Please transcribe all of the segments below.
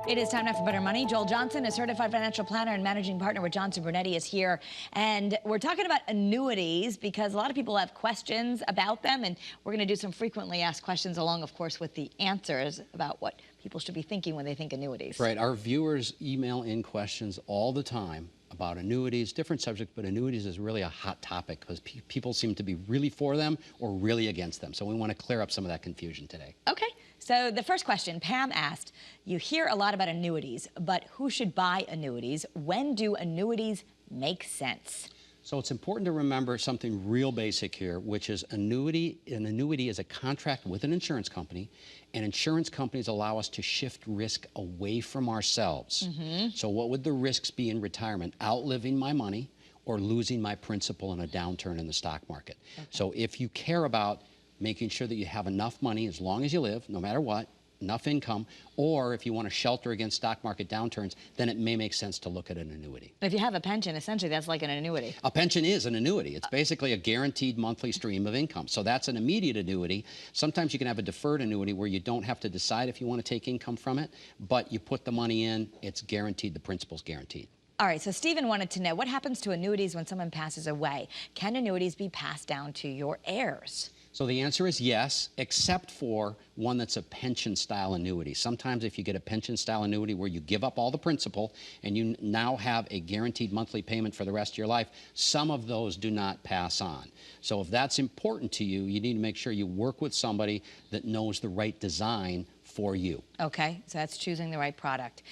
It is time now for Better Money. Joel Johnson, a certified financial planner and managing partner with Johnson Brunetti, is here. And we're talking about annuities because a lot of people have questions about them. And we're going to do some frequently asked questions along, of course, with the answers about what people should be thinking when they think annuities. Right. Our viewers email in questions all the time about annuities, different subjects, but annuities is really a hot topic because people seem to be really for them or really against them. So we want to clear up some of that confusion today. Okay. So the first question, Pam asked, you hear a lot about annuities, but who should buy annuities? When do annuities make sense? So it's important to remember something real basic here, which is annuity. An annuity is a contract with an insurance company, and insurance companies allow us to shift risk away from ourselves. So what would the risks be in retirement? Outliving my money or losing my principal in a downturn in the stock market. So if you care about making sure that you have enough money as long as you live, no matter what, enough income, or if you want to shelter against stock market downturns, then it may make sense to look at an annuity. If you have a pension, essentially that's like an annuity. A pension is an annuity. It's basically a guaranteed monthly stream of income. So that's an immediate annuity. Sometimes you can have a deferred annuity where you don't have to decide if you want to take income from it, but you put the money in, it's guaranteed, the principal's guaranteed. All right, so Stephen wanted to know, what happens to annuities when someone passes away? Can annuities be passed down to your heirs? So the answer is yes, except for one that's a pension-style annuity. Sometimes if you get a pension-style annuity where you give up all the principal and you now have a guaranteed monthly payment for the rest of your life, some of those do not pass on. So if that's important to you, you need to make sure you work with somebody that knows the right design for you. Okay, so that's choosing the right product.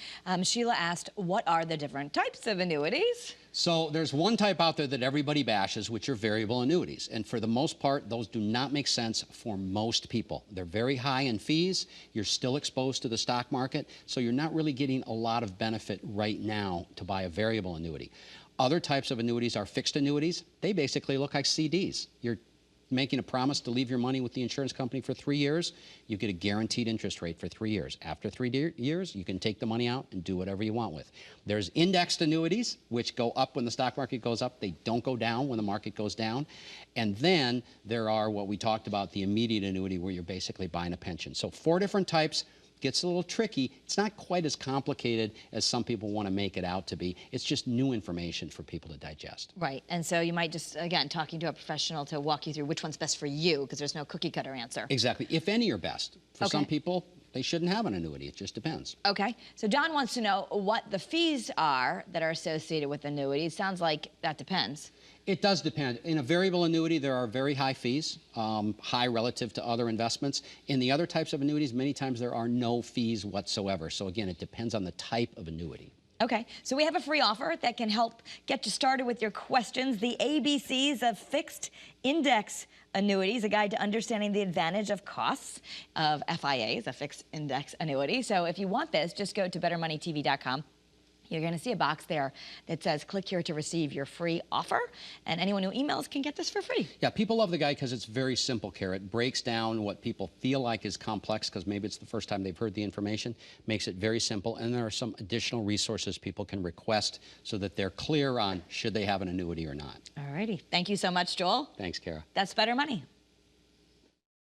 Sheila asked, what are the different types of annuities? So there's one type out there that everybody bashes, which are variable annuities. And for the most part, those do not make sense for most people. They're very high in fees. You're still exposed to the stock market. So you're not really getting a lot of benefit right now to buy a variable annuity. Other types of annuities are fixed annuities. They basically look like CDs. You're making a promise to leave your money with the insurance company for 3 years, you get a guaranteed interest rate for 3 years. After 3 years, you can take the money out and do whatever you want with. There's indexed annuities, which go up when the stock market goes up. They don't go down when the market goes down. And then there are what we talked about, the immediate annuity, where you're basically buying a pension. So 4 different types. Gets a little tricky. It's not quite as complicated as some people want to make it out to be. It's just new information for people to digest. Right, and so you might just, again, talking to a professional to walk you through which one's best for you, because there's no cookie cutter answer. Exactly. If any are best. For some people, they shouldn't have an annuity. It just depends. Okay, so John wants to know what the fees are that are associated with annuities. Sounds like that depends. It does depend. In a variable annuity, there are very high fees, high relative to other investments. In the other types of annuities, many times there are no fees whatsoever. So again, it depends on the type of annuity. Okay, so we have a free offer that can help get you started with your questions. The ABCs of fixed index annuities, a guide to understanding the advantage of costs of FIAs, a fixed index annuity. So if you want this, just go to bettermoneytv.com. You're going to see a box there that says, click here to receive your free offer. And anyone who emails can get this for free. Yeah, people love the guide because it's very simple, Kara. It breaks down what people feel like is complex because maybe it's the first time they've heard the information, makes it very simple. And there are some additional resources people can request so that they're clear on should they have an annuity or not. All righty. Thank you so much, Joel. Thanks, Kara. That's Better Money.